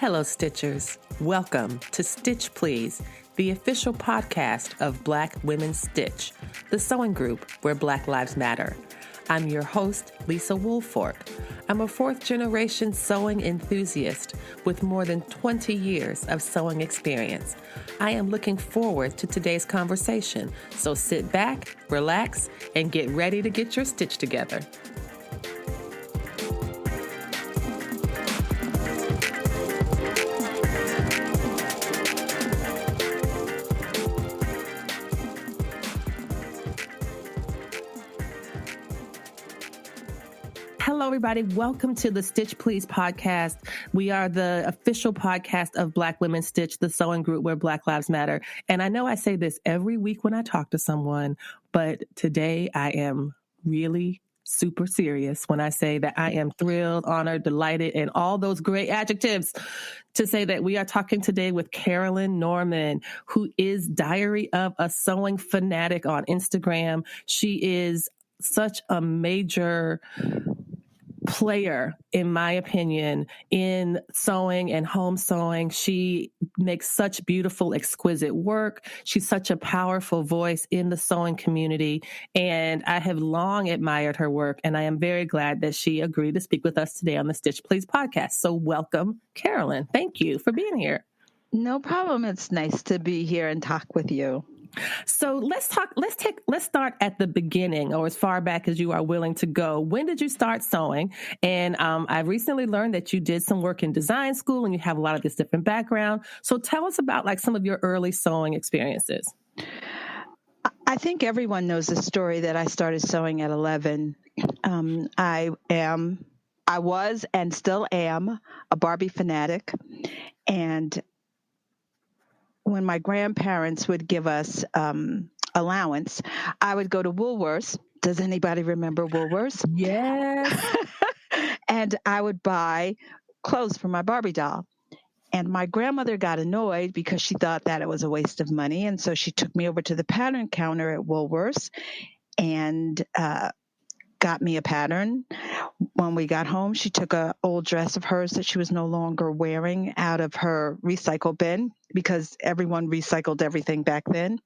Hello, Stitchers. Welcome to Stitch Please, the official podcast of Black Women Stitch, the sewing group where Black Lives Matter. I'm your host, Lisa Woolford. I'm a fourth-generation sewing enthusiast with more than 20 years of sewing experience. I am looking forward to today's conversation, so sit back, relax, and get ready to get your stitch together. Hello, everybody. Welcome to the Stitch Please podcast. We are the official podcast of Black Women Stitch, the sewing group where Black Lives Matter. And I know I say this every week when I talk to someone, but today I am really super serious when I say that I am thrilled, honored, delighted, and all those great adjectives to say that we are talking today with Carolyn Norman, who is Diary of a Sewing Fanatic on Instagram. She is such a major player, in my opinion, in sewing and home sewing. She makes such beautiful, exquisite work. She's such a powerful voice in the sewing community, and I have long admired her work, and I am very glad that she agreed to speak with us today on the Stitch Please podcast. So welcome, Carolyn. Thank you for being here. No problem. It's nice to be here and talk with you. So let's start at the beginning, or as far back as you are willing to go. When did you start sewing? And I've recently learned that you did some work in design school and you have a lot of this different background. So tell us about like some of your early sewing experiences. I think everyone knows the story that I started sewing at 11. I was and still am a Barbie fanatic. And when my grandparents would give us allowance, I would go to Woolworths. Does anybody remember Woolworths? Yes. And I would buy clothes for my Barbie doll. And my grandmother got annoyed because she thought that it was a waste of money. And so she took me over to the pattern counter at Woolworths and got me a pattern. When we got home, she took an old dress of hers that she was no longer wearing out of her recycle bin because everyone recycled everything back then.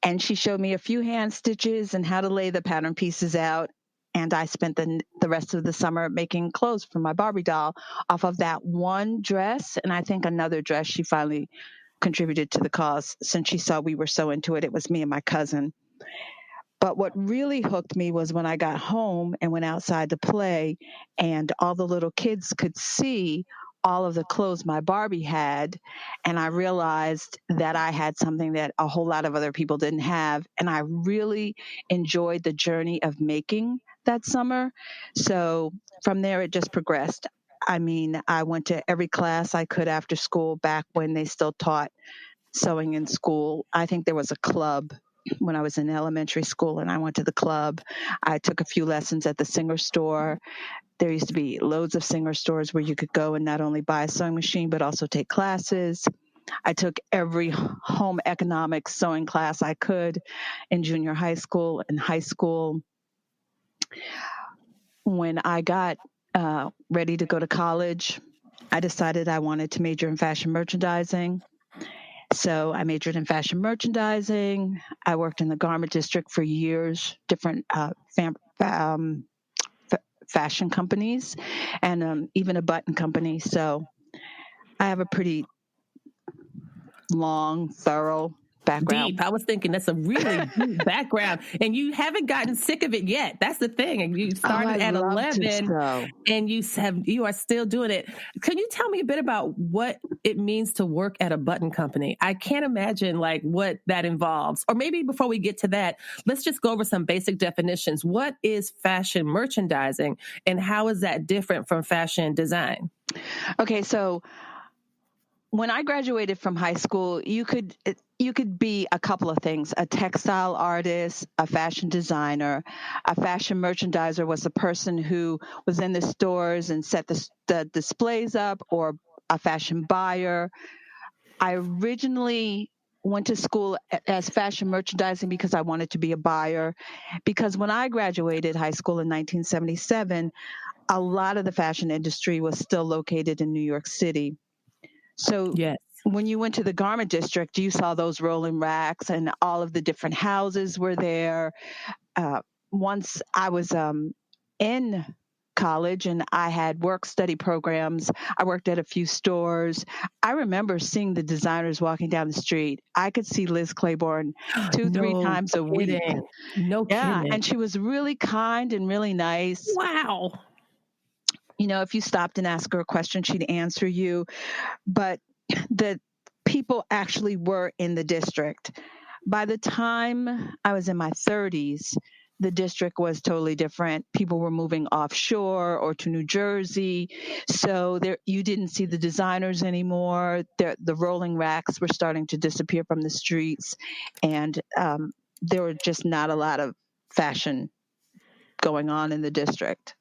And she showed me a few hand stitches and how to lay the pattern pieces out. And I spent the rest of the summer making clothes for my Barbie doll off of that one dress. And I think another dress she finally contributed to the cause since she saw we were so into it. It was me and my cousin. But what really hooked me was when I got home and went outside to play and all the little kids could see all of the clothes my Barbie had. And I realized that I had something that a whole lot of other people didn't have. And I really enjoyed the journey of making that summer. So from there, it just progressed. I mean, I went to every class I could after school back when they still taught sewing in school. I think there was a club when I was in elementary school, and I went to the club. I took a few lessons at the Singer store. There used to be loads of Singer stores where you could go and not only buy a sewing machine, but also take classes. I took every home economics sewing class I could in junior high school and high school. When I got ready to go to college, I decided I wanted to major in fashion merchandising. So I majored in fashion merchandising. I worked in the garment district for years, different fashion companies, and even a button company. So I have a pretty long, thorough background. Deep. I was thinking that's a really deep background, and you haven't gotten sick of it yet. That's the thing. And you started at 11, and you are still doing it. Can you tell me a bit about what it means to work at a button company? I can't imagine like what that involves. Or maybe before we get to that, let's just go over some basic definitions. What is fashion merchandising, and how is that different from fashion design? Okay, so when I graduated from high school, you could be a couple of things: a textile artist, a fashion designer. A fashion merchandiser was a person who was in the stores and set the displays up, or a fashion buyer. I originally went to school as fashion merchandising because I wanted to be a buyer. Because when I graduated high school in 1977, a lot of the fashion industry was still located in New York City. So Yes. when you went to the garment district, you saw those rolling racks and all of the different houses were there. Once I was in college and I had work study programs, I worked at a few stores. I remember seeing the designers walking down the street. I could see Liz Claiborne 2-3 No times a week. kidding. No Yeah, kidding. and she was really kind and really nice. Wow. You know, if you stopped and asked her a question, she'd answer you. But the people actually were in the district. By the time I was in my 30s, the district was totally different. People were moving offshore or to New Jersey. So there, you didn't see the designers anymore. The rolling racks were starting to disappear from the streets. And there were just not a lot of fashion going on in the district.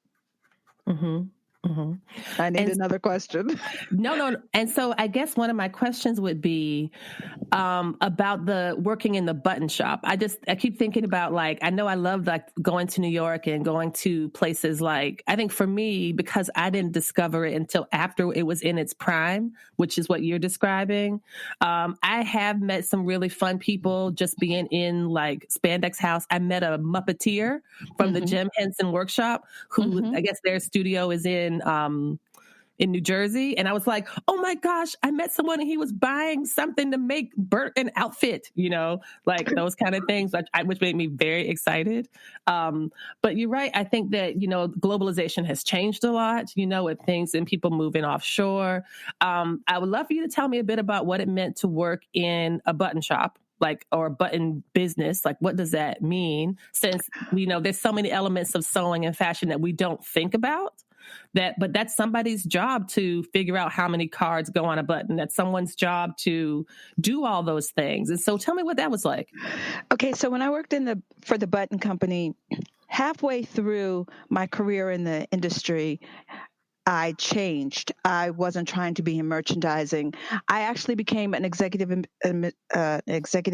Mm-hmm. Mm-hmm. I need another question. No. And so I guess one of my questions would be about the working in the button shop. I keep thinking about, like, I know I love like going to New York and going to places like, I think for me, because I didn't discover it until after it was in its prime, which is what you're describing. I have met some really fun people just being in like Spandex House. I met a Muppeteer from the Jim Henson workshop who I guess their studio is in New Jersey. And I was like, oh my gosh, I met someone and he was buying something to make Bert an outfit, like those kind of things, which made me very excited. But you're right. I think that, globalization has changed a lot, with things and people moving offshore. I would love for you to tell me a bit about what it meant to work in a button shop, or a button business. Like, what does that mean? Since, there's so many elements of sewing and fashion that we don't think about. But that's somebody's job to figure out how many cards go on a button. That's someone's job to do all those things. And so tell me what that was like. Okay, so when I worked for the button company, halfway through my career in the industry, I changed. I wasn't trying to be in merchandising. I actually became an executive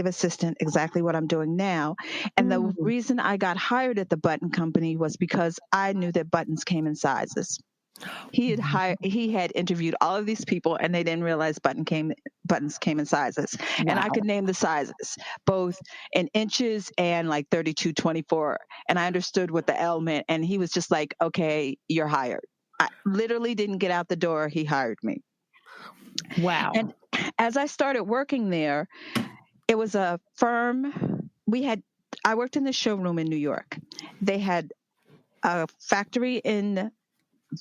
assistant, exactly what I'm doing now. And the reason I got hired at the button company was because I knew that buttons came in sizes. He had interviewed all of these people, and they didn't realize buttons came in sizes. Wow. And I could name the sizes, both in inches and like 32-24. And I understood what the L meant. And he was just like, okay, you're hired. I literally didn't get out the door. He hired me. Wow. And as I started working there, it was a firm. I worked in the showroom in New York. They had a factory in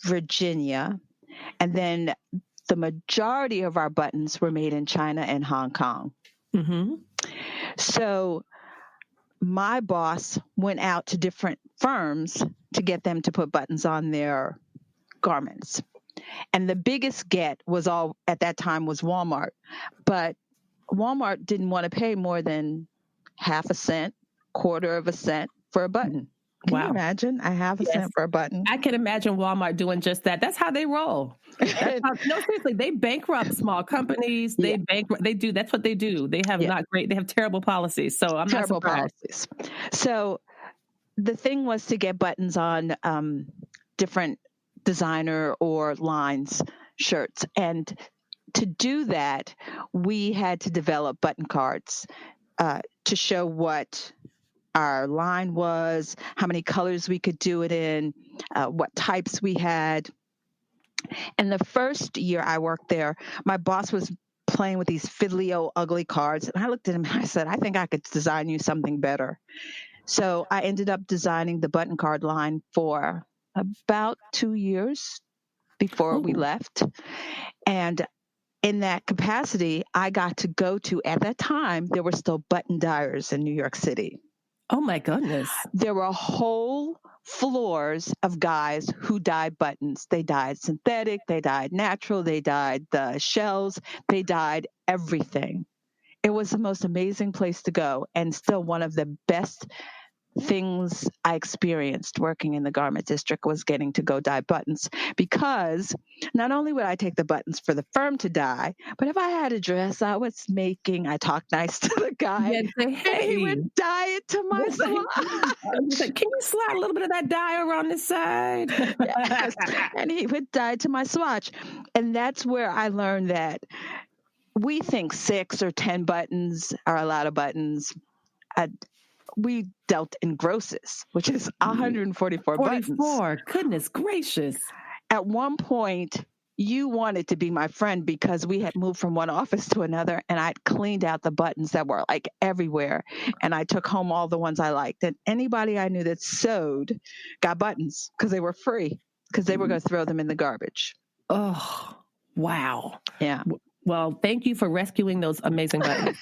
Virginia, and then the majority of our buttons were made in China and Hong Kong. Mm-hmm. So my boss went out to different firms to get them to put buttons on their garments. And the biggest get at that time was Walmart. But Walmart didn't want to pay more than half a cent, quarter of a cent for a button. Can you imagine a half a cent for a button? I can imagine Walmart doing just that. That's how they roll. No, seriously, they bankrupt small companies. That's what they do. They have they have terrible policies. So I'm not surprised. Policies. So the thing was to get buttons on different designer or lines shirts. And to do that, we had to develop button cards to show what our line was, how many colors we could do it in, what types we had. And the first year I worked there, my boss was playing with these fiddly old ugly cards. And I looked at him and I said, I think I could design you something better. So I ended up designing the button card line for about 2 years before we left. And in that capacity, I got to go to, at that time, there were still button dyers in New York City. Oh my goodness. There were whole floors of guys who dyed buttons. They dyed synthetic, they dyed natural, they dyed the shells, they dyed everything. It was the most amazing place to go, and still one of the best things I experienced working in the garment district was getting to go dye buttons, because not only would I take the buttons for the firm to dye, but if I had a dress I was making, I talked nice to the guy, Yeah, say, and he hey, would dye it to my swatch. can you slide a little bit of that dye around this side? Yes. And he would dye to my swatch. And that's where I learned that we think 6 or 10 buttons are a lot of buttons. We dealt in grosses, which is 144 buttons. 44. Goodness gracious. At one point, you wanted to be my friend because we had moved from one office to another, and I'd cleaned out the buttons that were like everywhere. And I took home all the ones I liked. And anybody I knew that sewed got buttons because they were free, because they were going to throw them in the garbage. Oh, wow. Yeah. Well, thank you for rescuing those amazing buttons.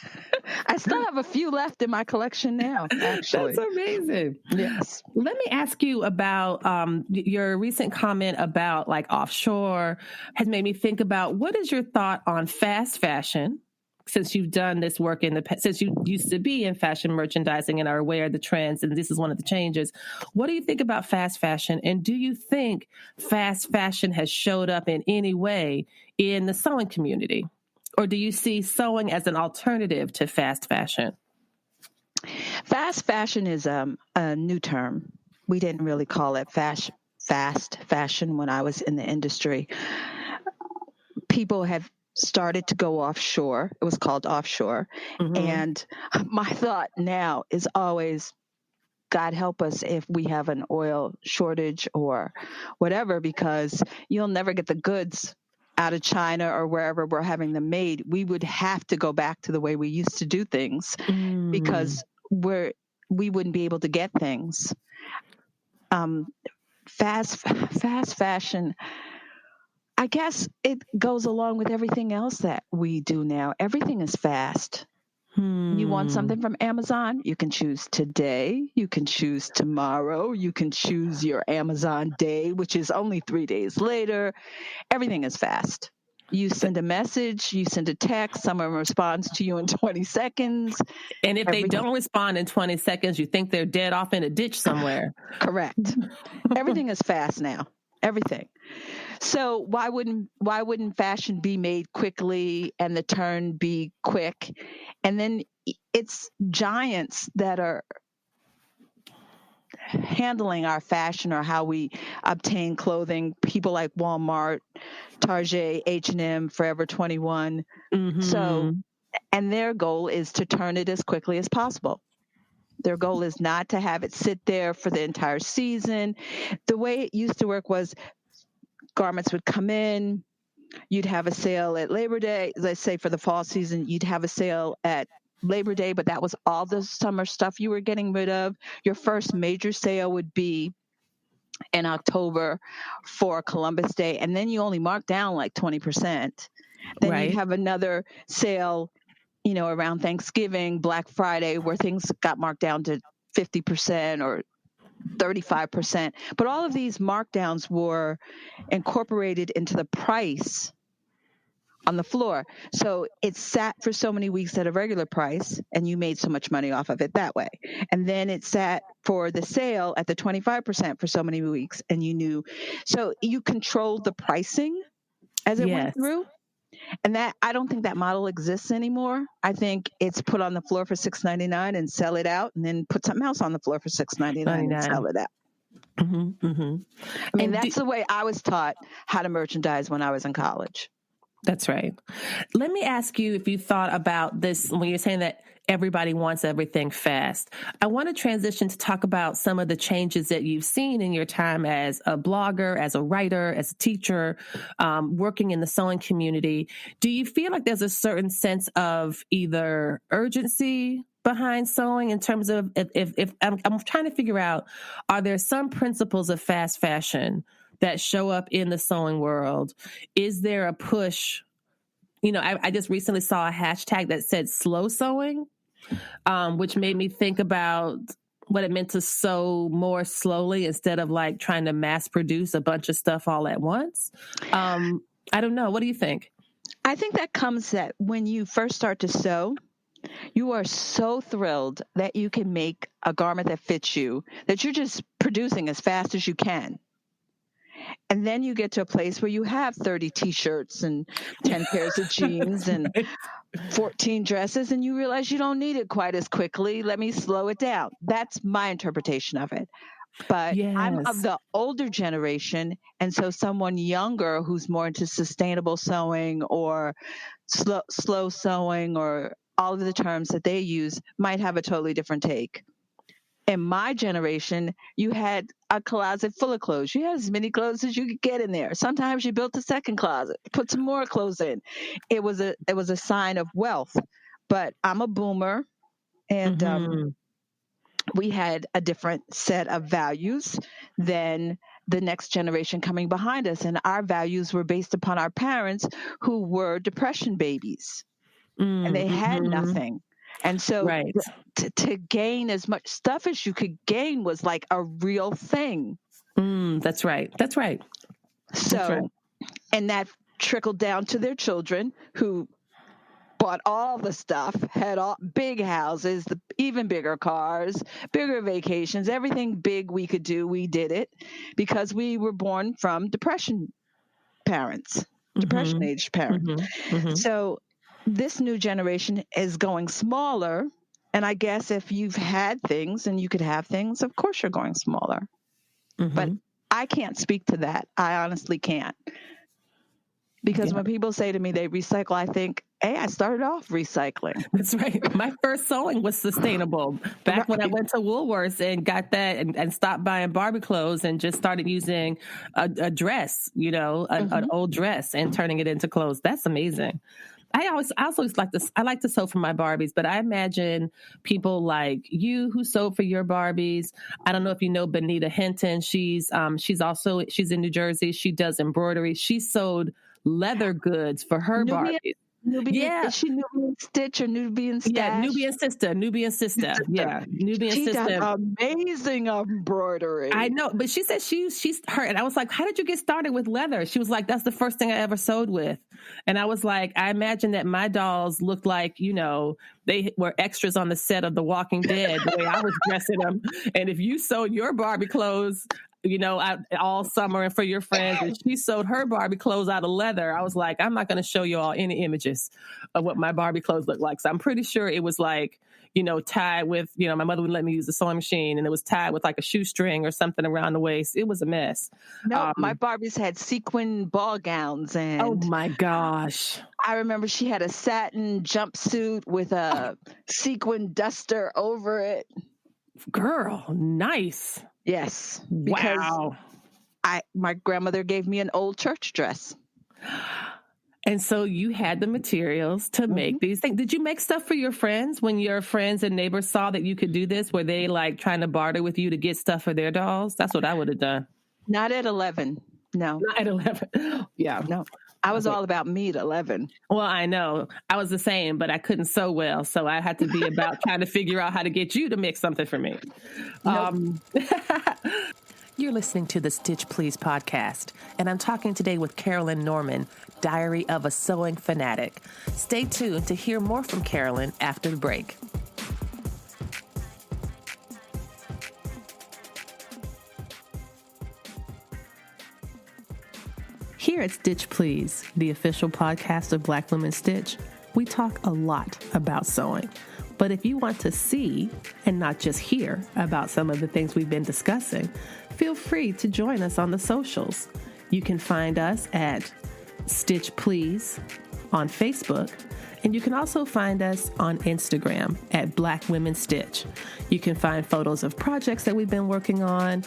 I still have a few left in my collection now, actually. That's amazing. Yes. Let me ask you about your recent comment about like offshore has made me think about, what is your thought on fast fashion? Since you've done this work since you used to be in fashion merchandising and are aware of the trends, and this is one of the changes. What do you think about fast fashion? And do you think fast fashion has showed up in any way in the sewing community? Or do you see sewing as an alternative to fast fashion? Fast fashion is a new term. We didn't really call it fast fashion when I was in the industry. People have started to go offshore. It was called offshore. Mm-hmm. And my thought now is always, God help us if we have an oil shortage or whatever, because you'll never get the goods out of China or wherever we're having them made. We would have to go back to the way we used to do things because we wouldn't be able to get things. Fast fashion, I guess it goes along with everything else that we do now. Everything is fast. You want something from Amazon? You can choose today. You can choose tomorrow. You can choose your Amazon day, which is only 3 days later. Everything is fast. You send a message, you send a text, someone responds to you in 20 seconds. And if they don't respond in 20 seconds, you think they're dead off in a ditch somewhere. Correct. Everything is fast now. Everything. So why wouldn't fashion be made quickly and the turn be quick? And then it's giants that are handling our fashion or how we obtain clothing. People like Walmart, Target, H&M, Forever 21. Mm-hmm. So, and their goal is to turn it as quickly as possible. Their goal is not to have it sit there for the entire season. The way it used to work was garments would come in, you'd have a sale at Labor Day. Let's say for the fall season, you'd have a sale at Labor Day, but that was all the summer stuff you were getting rid of. Your first major sale would be in October for Columbus Day, and then you only mark down like 20%. Then you'd have another sale, around Thanksgiving, Black Friday, where things got marked down to 50% or 35%. But all of these markdowns were incorporated into the price on the floor. So it sat for so many weeks at a regular price, and you made so much money off of it that way. And then it sat for the sale at the 25% for so many weeks, and you knew. So you controlled the pricing as it went through. And that, I don't think that model exists anymore. I think it's put on the floor for $6.99 and sell it out, and then put something else on the floor for $6.99 and sell it out. Mm-hmm, mm-hmm. I mean, that's the way I was taught how to merchandise when I was in college. That's right. Let me ask you if you thought about this when you're saying that everybody wants everything fast. I want to transition to talk about some of the changes that you've seen in your time as a blogger, as a writer, as a teacher, working in the sewing community. Do you feel like there's a certain sense of either urgency behind sewing in terms of if I'm trying to figure out, are there some principles of fast fashion that show up in the sewing world? Is there a push? I just recently saw a hashtag that said slow sewing, which made me think about what it meant to sew more slowly instead of like trying to mass produce a bunch of stuff all at once. I don't know. What do you think? I think that comes that when you first start to sew, You are so thrilled that you can make a garment that fits you, that you're just producing as fast as you can. And then you get to a place where you have 30 t-shirts and 10 pairs of jeans and 14 dresses, and you realize you don't need it quite as quickly. Let me slow it down. That's my interpretation of it. But I'm of Yes. the older generation, and so someone younger who's more into sustainable sewing or slow sewing or all of the terms that they use might have a totally different take. In my generation, you had a closet full of clothes. You had as many clothes as you could get in there. Sometimes you built a second closet, put some more clothes in. It was a sign of wealth. But I'm a boomer, and we had a different set of values than the next generation coming behind us. And our values were based upon our parents who were depression babies, and they had nothing. And so Right. to gain as much stuff as you could gain was like a real thing. That's right. That's right. So, That's right. and that trickled down to their children who bought all the stuff, had all big houses, even bigger cars, bigger vacations, everything big we could do, we did it because we were born from depression age parents. So this new generation is going smaller. And I guess if you've had things and you could have things, of course you're going smaller. But I can't speak to that. I honestly can't. Because when people say to me they recycle, I think, hey, I started off recycling. That's right. My first sewing was sustainable. Back when I went to Woolworths and got that and stopped buying Barbie clothes and just started using a dress, an old dress and turning it into clothes. That's amazing. I also like to sew for my Barbies, but I imagine people like you who sew for your Barbies. I don't know if you know Benita Hinton. She's in New Jersey. She does embroidery. She sewed leather goods for her Barbies. Is she Nubian Stitch or Nubian Stash? Yeah, Nubian Sister. Yeah, Nubian She Sister. She does amazing embroidery. I know, but she said she's her. And I was like, how did you get started with leather? She was like, that's the first thing I ever sewed with. And I was like, I imagine that my dolls looked like, they were extras on the set of The Walking Dead, the way I was dressing them. And if you sewed your Barbie clothes, all summer and for your friends, and she sewed her Barbie clothes out of leather, I was like, I'm not going to show you all any images of what my Barbie clothes look like. So I'm pretty sure it was like, tied with, my mother would let me use the sewing machine, and it was tied with like a shoestring or something around the waist. It was a mess. No, my Barbies had sequin ball gowns. And oh my gosh. I remember she had a satin jumpsuit with a sequin duster over it. Girl, nice. Yes. Wow. My grandmother gave me an old church dress. And so you had the materials to make these things. Did you make stuff for your friends when your friends and neighbors saw that you could do this? Were they like trying to barter with you to get stuff for their dolls? That's what I would have done. Not at 11. No. Not at 11. Yeah. No. I was all about me at 11. Well, I know. I was the same, but I couldn't sew well. So I had to be about trying to figure out how to get you to make something for me. Nope. You're listening to the Stitch Please podcast, and I'm talking today with Carolyn Norman, Diary of a Sewing Fanatic. Stay tuned to hear more from Carolyn after the break. Here at Stitch Please, the official podcast of Black Women Stitch, we talk a lot about sewing. But if you want to see and not just hear about some of the things we've been discussing, feel free to join us on the socials. You can find us at Stitch Please on Facebook, and you can also find us on Instagram at Black Women Stitch. You can find photos of projects that we've been working on,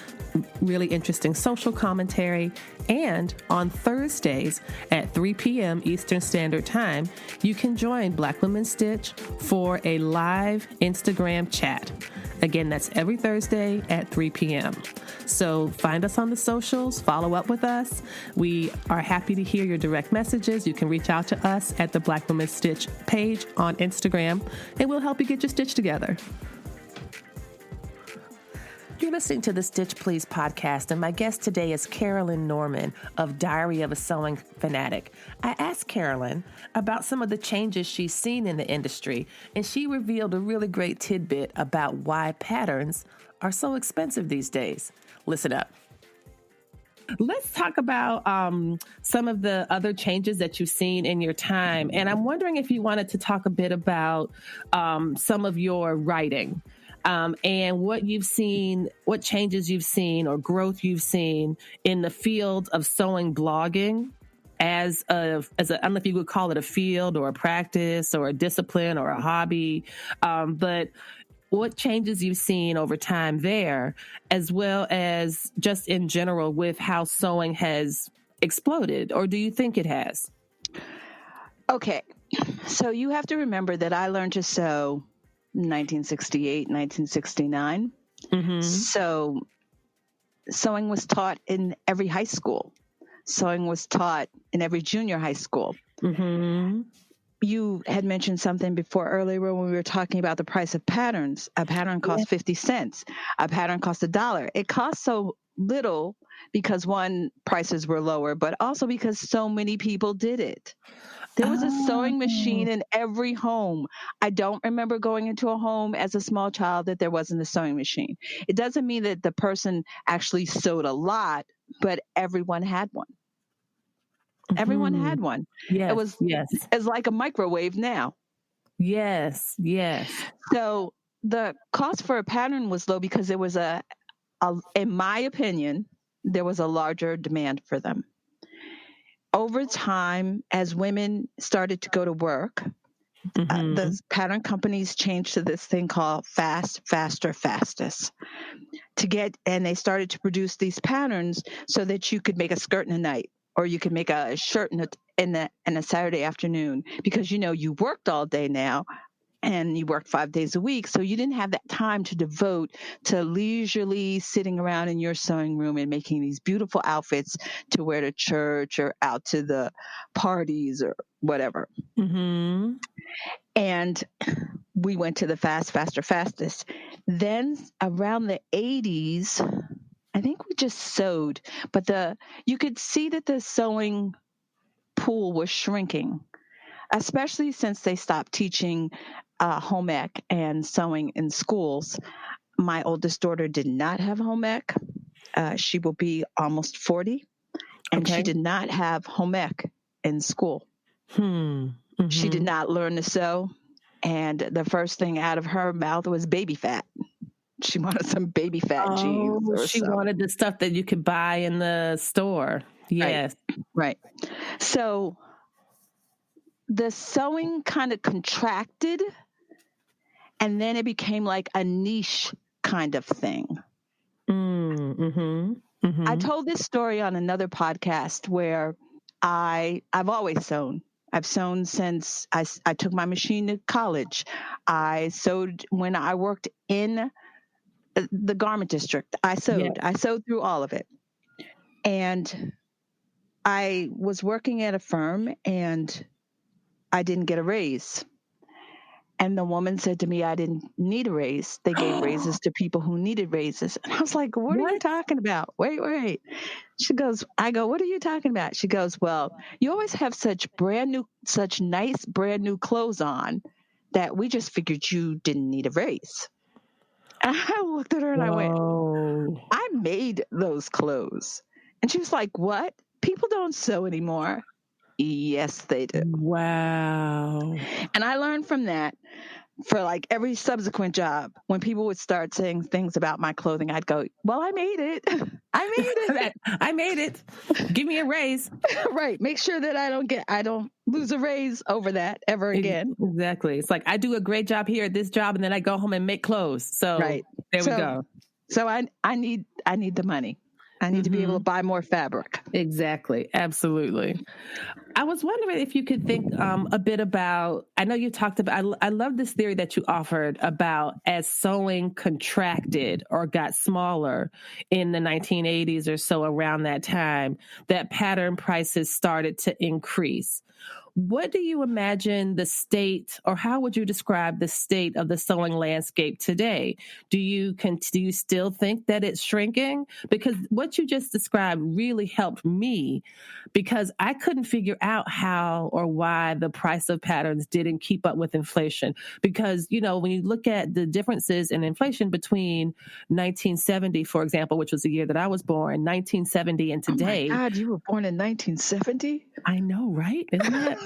really interesting social commentary, and on Thursdays at 3 p.m. Eastern Standard Time, you can join Black Women Stitch for a live Instagram chat. Again, that's every Thursday at 3 p.m. So find us on the socials, follow up with us. We are happy to hear your direct messages. You can reach out to us at the Black Women Stitch page on Instagram, and we'll help you get your stitch together. You're listening to the Stitch Please podcast, and my guest today is Carolyn Norman of Diary of a Sewing Fanatic. I asked Carolyn about some of the changes she's seen in the industry, and she revealed a really great tidbit about why patterns are so expensive these days. Listen up. Let's talk about some of the other changes that you've seen in your time. And I'm wondering if you wanted to talk a bit about some of your writing. And what you've seen, what changes you've seen or growth you've seen in the field of sewing blogging as a, I don't know if you would call it a field or a practice or a discipline or a hobby, but what changes you've seen over time there, as well as just in general with how sewing has exploded, or do you think it has? Okay, so you have to remember that I learned to sew 1968, 1969. Mm-hmm. So sewing was taught in every high school. Sewing was taught in every junior high school. Mm-hmm. You had mentioned something before earlier when we were talking about the price of patterns. A pattern costs 50 cents. A pattern costs $1. It costs so little because, one, prices were lower, but also because so many people did it. There was a sewing machine in every home. I don't remember going into a home as a small child that there wasn't a sewing machine. It doesn't mean that the person actually sewed a lot, but everyone had one. Mm-hmm. Everyone had one. Yes, it was like a microwave now. Yes. So the cost for a pattern was low because there was in my opinion, there was a larger demand for them. Over time, as women started to go to work, the pattern companies changed to this thing called fast, faster, fastest and they started to produce these patterns so that you could make a skirt in a night, or you could make a shirt in a Saturday afternoon, because, you worked all day now and you worked 5 days a week. So you didn't have that time to devote to leisurely sitting around in your sewing room and making these beautiful outfits to wear to church or out to the parties or whatever. Mm-hmm. And we went to the fast, faster, fastest. Then around the 80s, I think we just sewed, but you could see that the sewing pool was shrinking, especially since they stopped teaching home ec and sewing in schools. My oldest daughter did not have home ec. She will be almost 40, and she did not have home ec in school. Mm-hmm. She did not learn to sew, and the first thing out of her mouth was baby fat. She wanted some baby fat jeans. She wanted the stuff that you could buy in the store. Yes. Right. So the sewing kind of contracted, and then it became like a niche kind of thing. Mm-hmm. Mm-hmm. I told this story on another podcast where I've always sewn. I've sewn since I took my machine to college. I sewed when I worked in the garment district. I sewed through all of it. And I was working at a firm and I didn't get a raise. And the woman said to me, I didn't need a raise. They gave raises to people who needed raises. And I was like, what are you talking about? Wait. She goes, what are you talking about? She goes, well, you always have such nice brand new clothes on that we just figured you didn't need a raise. And I looked at her and I went, I made those clothes. And she was like, what? People don't sew anymore. Yes, they do. Wow. And I learned from that for like every subsequent job. When people would start saying things about my clothing, I'd go, well, I made it. I made it. Give me a raise. Right. Make sure that I don't lose a raise over that ever again. Exactly. It's like I do a great job here at this job, and then I go home and make clothes. So there we go. So I need the money. I need to be able to buy more fabric. Exactly. Absolutely. I was wondering if you could think a bit about, I know you talked about, I love this theory that you offered about as sewing contracted or got smaller in the 1980s or so, around that time, that pattern prices started to increase. what do you imagine the state, or how would you describe the state of the sewing landscape today? Do you still think that it's shrinking? Because what you just described really helped me, because I couldn't figure out how or why the price of patterns didn't keep up with inflation. Because, when you look at the differences in inflation between 1970, for example, which was the year that I was born, 1970 and today. Oh my God, you were born in 1970? I know, right? Isn't it?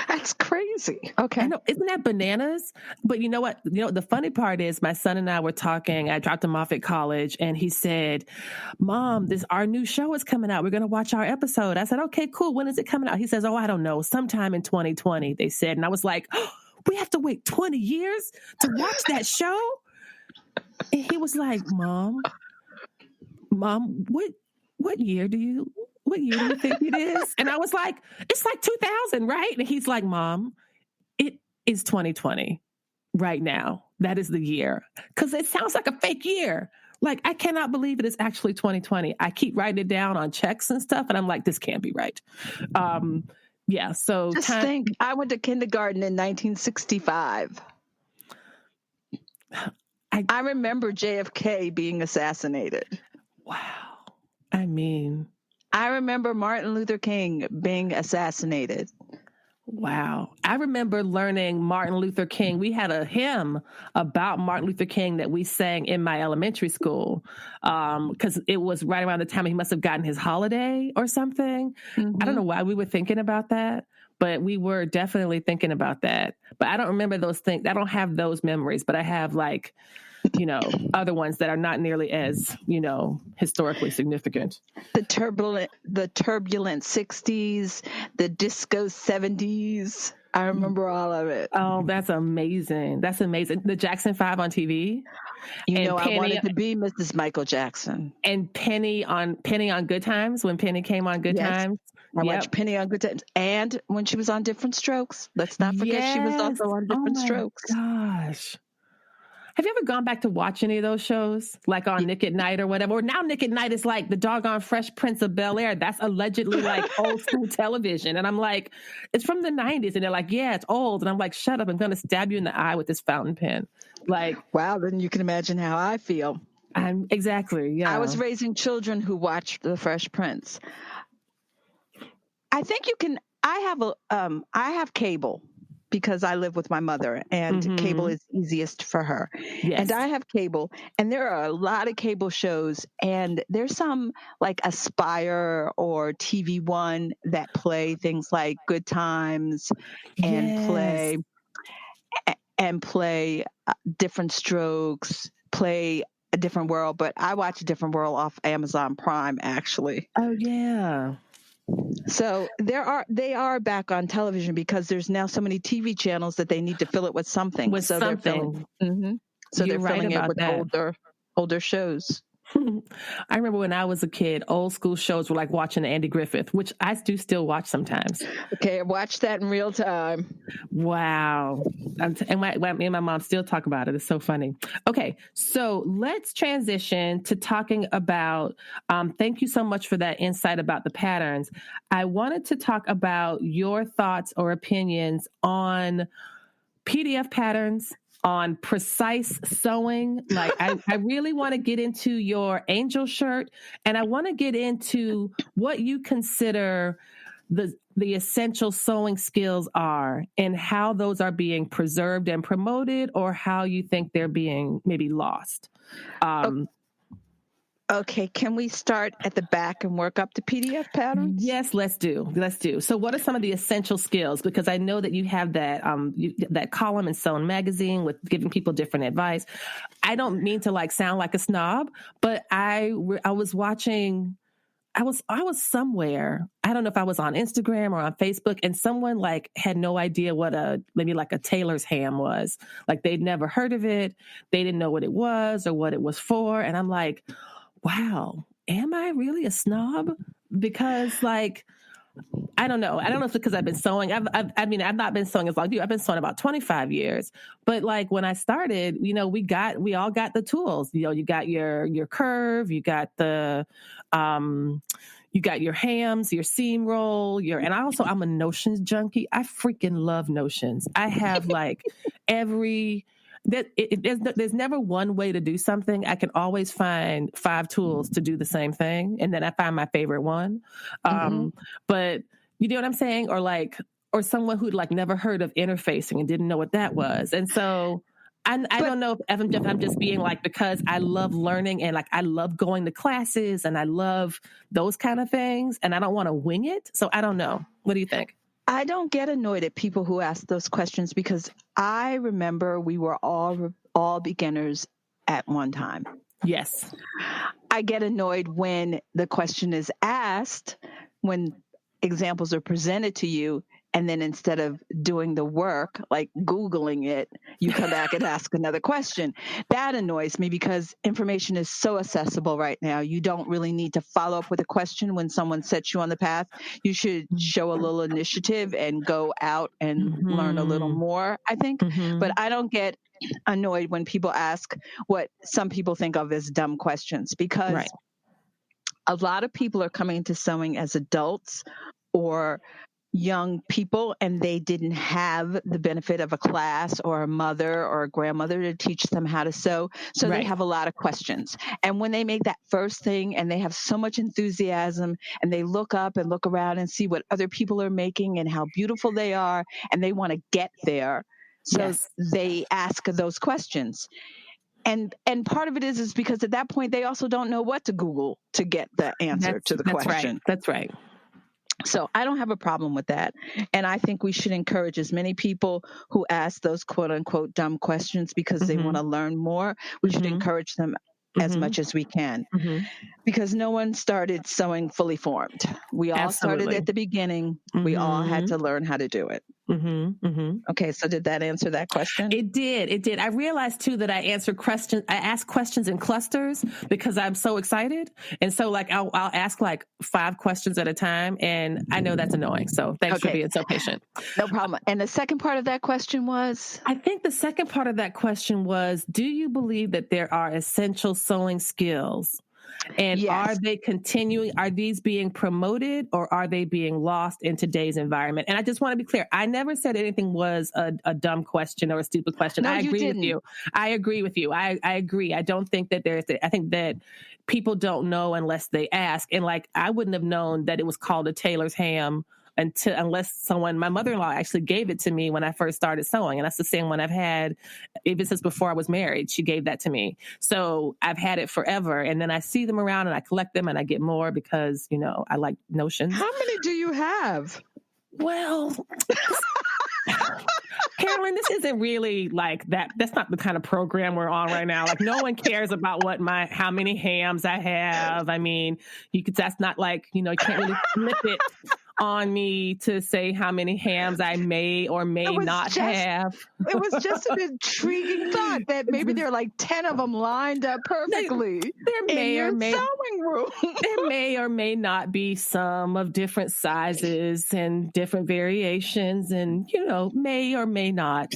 That's crazy. Okay. I know. Isn't that bananas? But you know what? The funny part is my son and I were talking. I dropped him off at college and he said, Mom, our new show is coming out. We're going to watch our episode. I said, okay, cool. When is it coming out? He says, oh, I don't know. Sometime in 2020, they said. And I was like, oh, we have to wait 20 years to watch that show? And he was like, Mom, what year do you think it is? And I was like, it's like 2000, right? And he's like, Mom, it is 2020 right now. That is the year. Because it sounds like a fake year. Like, I cannot believe it is actually 2020. I keep writing it down on checks and stuff, and I'm like, this can't be right. Yeah, so... Just think, I went to kindergarten in 1965. I remember JFK being assassinated. Wow. I mean... I remember Martin Luther King being assassinated. Wow. I remember learning Martin Luther King. We had a hymn about Martin Luther King that we sang in my elementary school because it was right around the time he must have gotten his holiday or something. Mm-hmm. I don't know why we were thinking about that, but we were definitely thinking about that. But I don't remember those things. I don't have those memories, but I have other ones that are not nearly as, historically significant. The turbulent 60s, the disco 70s. I remember all of it. Oh, that's amazing. That's amazing. The Jackson 5 on TV. I wanted to be Mrs. Michael Jackson. And Penny on Good Times, when Penny came on Good Times. I watched Penny on Good Times. And when she was on Different Strokes. Let's not forget she was also on Different Strokes. Gosh. Have you ever gone back to watch any of those shows, like on Nick at Night or whatever? Or now Nick at Night is like the doggone Fresh Prince of Bel-Air. That's allegedly like old school television. And I'm like, it's from the 90s. And they're like, yeah, it's old. And I'm like, shut up. I'm going to stab you in the eye with this fountain pen. Like, wow, then you can imagine how I feel. Exactly. Yeah. I was raising children who watched The Fresh Prince. I think you can, I have cable. Because I live with my mother and cable is easiest for her. Yes. And I have cable, and there are a lot of cable shows, and there's some like Aspire or TV One that play things like Good Times and play Different Strokes, play A Different World. But I watch A Different World off Amazon Prime, actually. Oh, yeah. So they are back on television because there's now so many TV channels that they need to fill it with something. They're filling it with older shows. I remember when I was a kid, old school shows were like watching Andy Griffith, which I do still watch sometimes. Okay, I watched that in real time. Wow. And me and my mom still talk about it. It's so funny. Okay, so let's transition to talking about, thank you so much for that insight about the patterns. I wanted to talk about your thoughts or opinions on PDF patterns, on precise sewing. Like I really want to get into your angel shirt, and I want to get into what you consider the essential sewing skills are and how those are being preserved and promoted, or how you think they're being maybe lost. Okay, can we start at the back and work up to PDF patterns? Yes, let's do. So what are some of the essential skills? Because I know that you have that that column in Sewn Magazine with giving people different advice. I don't mean to sound like a snob, but I was watching, I was somewhere. I don't know if I was on Instagram or on Facebook, and someone had no idea what maybe a tailor's ham was. Like they'd never heard of it. They didn't know what it was or what it was for. And I'm like, wow, am I really a snob? Because I don't know. I don't know if it's because I've been sewing. I've not been sewing as long as you. I've been sewing about 25 years. But when I started, we all got the tools. You got your curve, you got the, you got your hams, your seam roll, and I'm a Notions junkie. I freaking love Notions. I have like there's never one way to do something. I can always find 5 tools to do the same thing, and then I find my favorite one. But you know what I'm saying? Or someone who'd like never heard of interfacing and didn't know what that was. And so I don't know if I'm just being like, because I love learning and like I love going to classes and I love those kind of things and I don't want to wing it. So I don't know. What do you think? I don't get annoyed at people who ask those questions because I remember we were all beginners at one time. Yes. I get annoyed when the question is asked, when examples are presented to you, and then instead of doing the work, like Googling it, you come back and ask another question. That annoys me because information is so accessible right now. You don't really need to follow up with a question when someone sets you on the path. You should show a little initiative and go out and learn a little more, I think. But I don't get annoyed when people ask what some people think of as dumb questions, because a lot of people are coming to sewing as adults or young people, and they didn't have the benefit of a class or a mother or a grandmother to teach them how to sew. So they have a lot of questions. And when they make that first thing and they have so much enthusiasm and they look up and look around and see what other people are making and how beautiful they are, and they want to get there. So they ask those questions. And part of it is because at that point, they also don't know what to Google to get the answer to the question. That's right. So I don't have a problem with that. And I think we should encourage as many people who ask those quote unquote dumb questions because they want to learn more. We should encourage them as much as we can, because no one started sewing fully formed. We all started at the beginning. We all had to learn how to do it. Okay, so did that answer that question? It did. I realized too that I ask questions in clusters because I'm so excited, and so like I'll ask like 5 questions at a time, and I know that's annoying. So thanks for being so patient. No problem. And the second part of that question was? I think the second part of that question was: do you believe that there are essential sewing skills? And are they continuing? Are these being promoted or are they being lost in today's environment? And I just want to be clear. I never said anything was a dumb question or a stupid question. No, I agree with you. I agree with you. I agree. I don't think that I think that people don't know unless they ask. And like, I wouldn't have known that it was called a tailor's ham unless my mother-in-law actually gave it to me when I first started sewing. And that's the same one I've had even since before I was married. She gave that to me. So I've had it forever. And then I see them around and I collect them and I get more because, I like Notions. How many do you have? Well, Carolyn, this isn't really like that. That's not the kind of program we're on right now. Like no one cares about how many hams I have. I mean, that's not like, you can't really flip it on me to say how many hams I may or may not have. It was just an intriguing thought that maybe there are like 10 of them lined up perfectly. There may or may not be some of different sizes and different variations, and may or may not.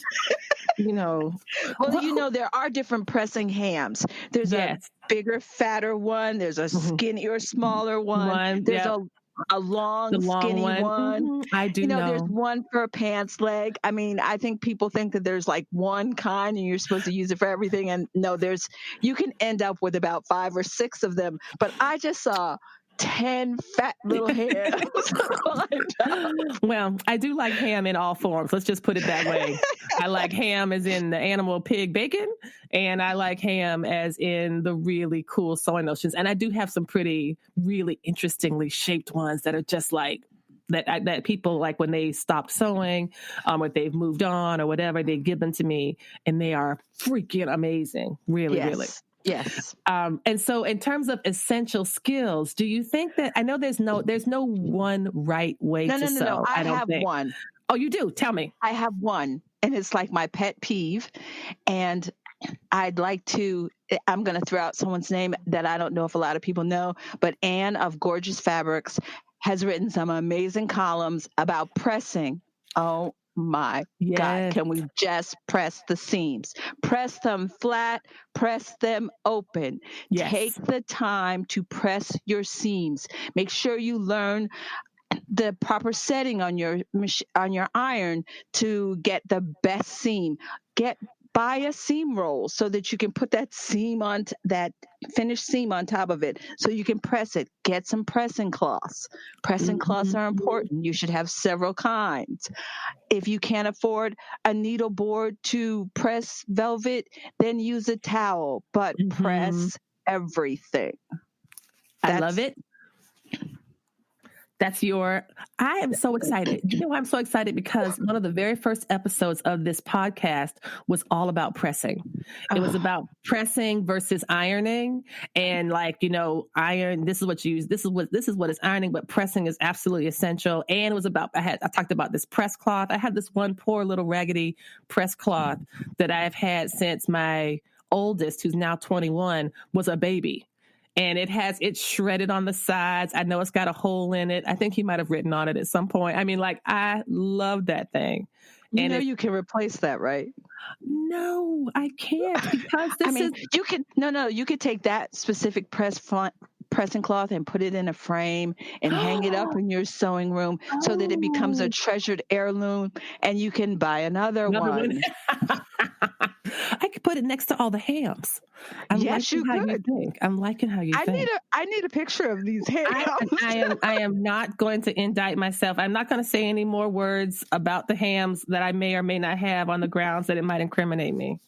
Well, there are different pressing hams. There's a bigger, fatter one. There's a skinnier, smaller one. There's a long, skinny one. I do know. There's one for a pants leg. I mean, I think people think that there's like one kind and you're supposed to use it for everything. And no, you can end up with about 5 or 6 of them. But I just saw 10 fat little hams. Well, I do like ham in all forms. Let's just put it that way. I like ham as in the animal pig bacon, and I like ham as in the really cool sewing Notions. And I do have some pretty, really interestingly shaped ones that are just like that people like when they stopped sewing, or they've moved on or whatever, they give them to me, and they are freaking amazing. Really, really. Yes. And so in terms of essential skills, do you think that, I know there's no one right way to sew. No. I have one. Oh, you do? Tell me. I have one, and it's like my pet peeve. And I'm going to throw out someone's name that I don't know if a lot of people know, but Anne of Gorgeous Fabrics has written some amazing columns about pressing. Oh my God, Yes. can we just press the seams? Press them flat, press them open. Yes. Take the time to press your seams. Make sure you learn the proper setting on your iron to get the best seam. Buy a seam roll so that you can put that seam on that finished seam on top of it so you can press it. Get some pressing cloths. Pressing cloths are important. You should have several kinds. If you can't afford a needle board to press velvet, then use a towel, but press everything. I love it. I am so excited. You know, I'm so excited because one of the very first episodes of this podcast was all about pressing. It was about pressing versus ironing. And like, you know, iron, this is what is ironing, but pressing is absolutely essential. And it was about, I talked about this press cloth. I had this one poor little raggedy press cloth that I have had since my oldest, who's now 21, was a baby. And it's shredded on the sides. I know it's got a hole in it. I think he might have written on it at some point. I mean, like, I love that thing. You can replace that, right? No, I can't because you could take that specific pressing cloth and put it in a frame and hang it up in your sewing room so that it becomes a treasured heirloom and you can buy another one. I could put it next to all the hams. I'm liking how you think. I need a picture of these hams. I am not going to indict myself. I'm not going to say any more words about the hams that I may or may not have on the grounds that it might incriminate me.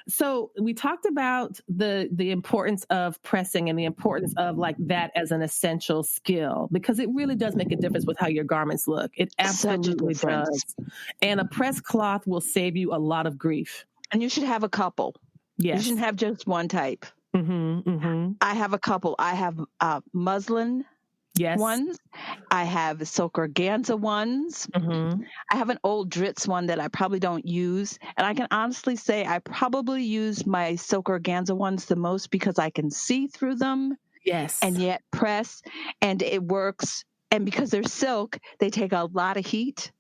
So we talked about the importance of pressing and the importance of like that as an essential skill, because it really does make a difference with how your garments look. It absolutely does. And a press cloth will save you a lot of grief. And you should have a couple. Yes. You shouldn't have just one type. I have a couple. I have muslin ones. I have silk organza ones. I have an old Dritz one that I probably don't use. And I can honestly say I probably use my silk organza ones the most because I can see through them. Yes. And yet press, and it works. And because they're silk, they take a lot of heat.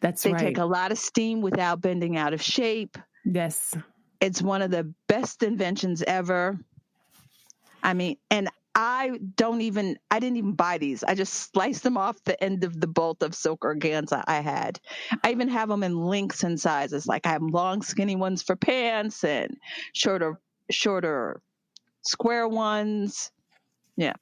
They take a lot of steam without bending out of shape. Yes. It's one of the best inventions ever. I mean, and I didn't even buy these. I just sliced them off the end of the bolt of silk organza I had. I even have them in lengths and sizes. Like I have long, skinny ones for pants and shorter, square ones. Yeah.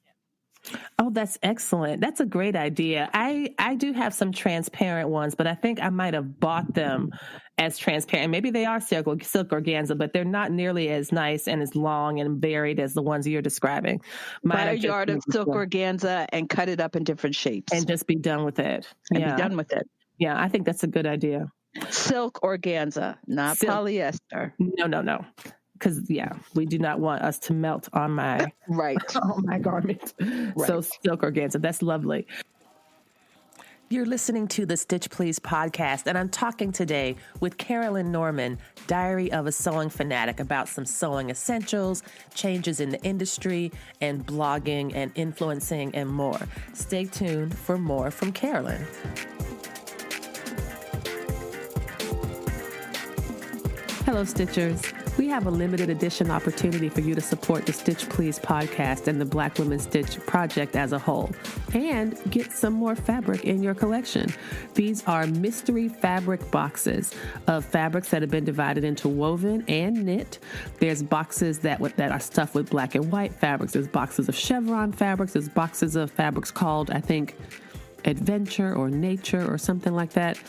Oh, that's excellent. That's a great idea. I do have some transparent ones, but I think I might have bought them as transparent. Maybe they are silk organza, but they're not nearly as nice and as long and varied as the ones you're describing. Buy a yard of silk organza and cut it up in different shapes. And just be done with it. Be done with it. Yeah, I think that's a good idea. Silk organza, not polyester. No. Because, we do not want us to melt on my on my garment. Right. So silk organza, that's lovely. You're listening to the Stitch Please podcast, and I'm talking today with Carolyn Norman, Diary of a Sewing Fanatic, about some sewing essentials, changes in the industry, and blogging and influencing and more. Stay tuned for more from Carolyn. Hello, Stitchers. We have a limited edition opportunity for you to support the Stitch Please podcast and the Black Women Stitch project as a whole, and get some more fabric in your collection. These are mystery fabric boxes of fabrics that have been divided into woven and knit. There's boxes that are stuffed with black and white fabrics. There's boxes of chevron fabrics. There's boxes of fabrics called, I think, Adventure or Nature or something like that.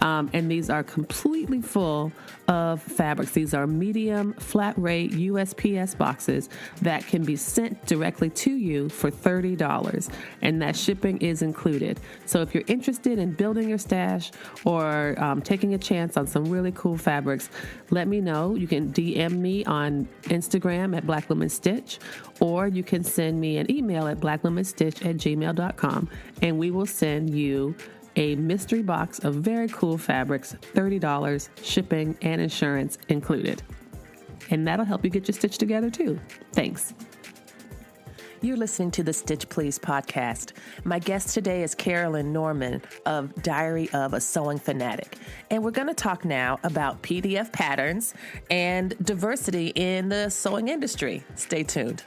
And these are completely full of fabrics. These are medium flat rate USPS boxes that can be sent directly to you for $30, and that shipping is included. So if you're interested in building your stash or taking a chance on some really cool fabrics, let me know. You can DM me on Instagram at Black Women Stitch, or you can send me an email at blackwomenstitch@gmail.com, and we will send you a mystery box of very cool fabrics, $30, shipping and insurance included. And that'll help you get your stitch together too. Thanks. You're listening to the Stitch Please podcast. My guest today is Carolyn Norman of Diary of a Sewing Fanatic. And we're going to talk now about PDF patterns and diversity in the sewing industry. Stay tuned.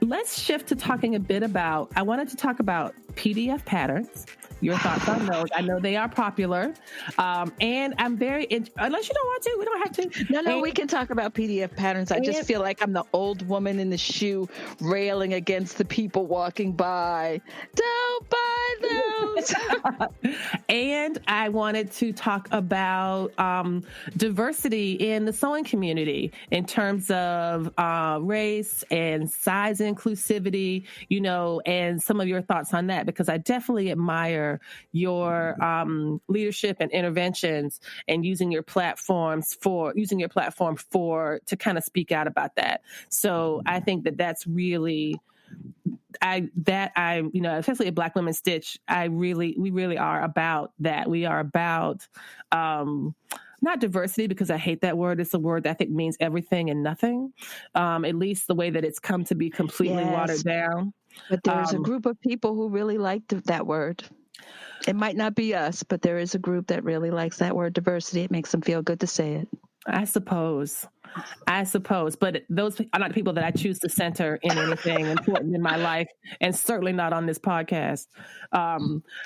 Let's shift to talking a bit about, I wanted to talk about PDF patterns. Your thoughts on those. I know they are popular. And I'm unless you don't want to, we don't have to. No, we can talk about PDF patterns. I just feel like I'm the old woman in the shoe railing against the people walking by. Don't buy those. And I wanted to talk about diversity in the sewing community in terms of race and size inclusivity, and some of your thoughts on that, because I definitely admire your leadership and interventions and using your platform to kind of speak out about that. So I think that's really, especially at Black Women Stitch, we really are about that. We are about, not diversity, because I hate that word. It's a word that I think means everything and nothing. At least the way that it's come to be completely watered down. But there's a group of people who really like that word. It might not be us, but there is a group that really likes that word diversity. It makes them feel good to say it. I suppose. But those are not the people that I choose to center in anything important in my life, and certainly not on this podcast.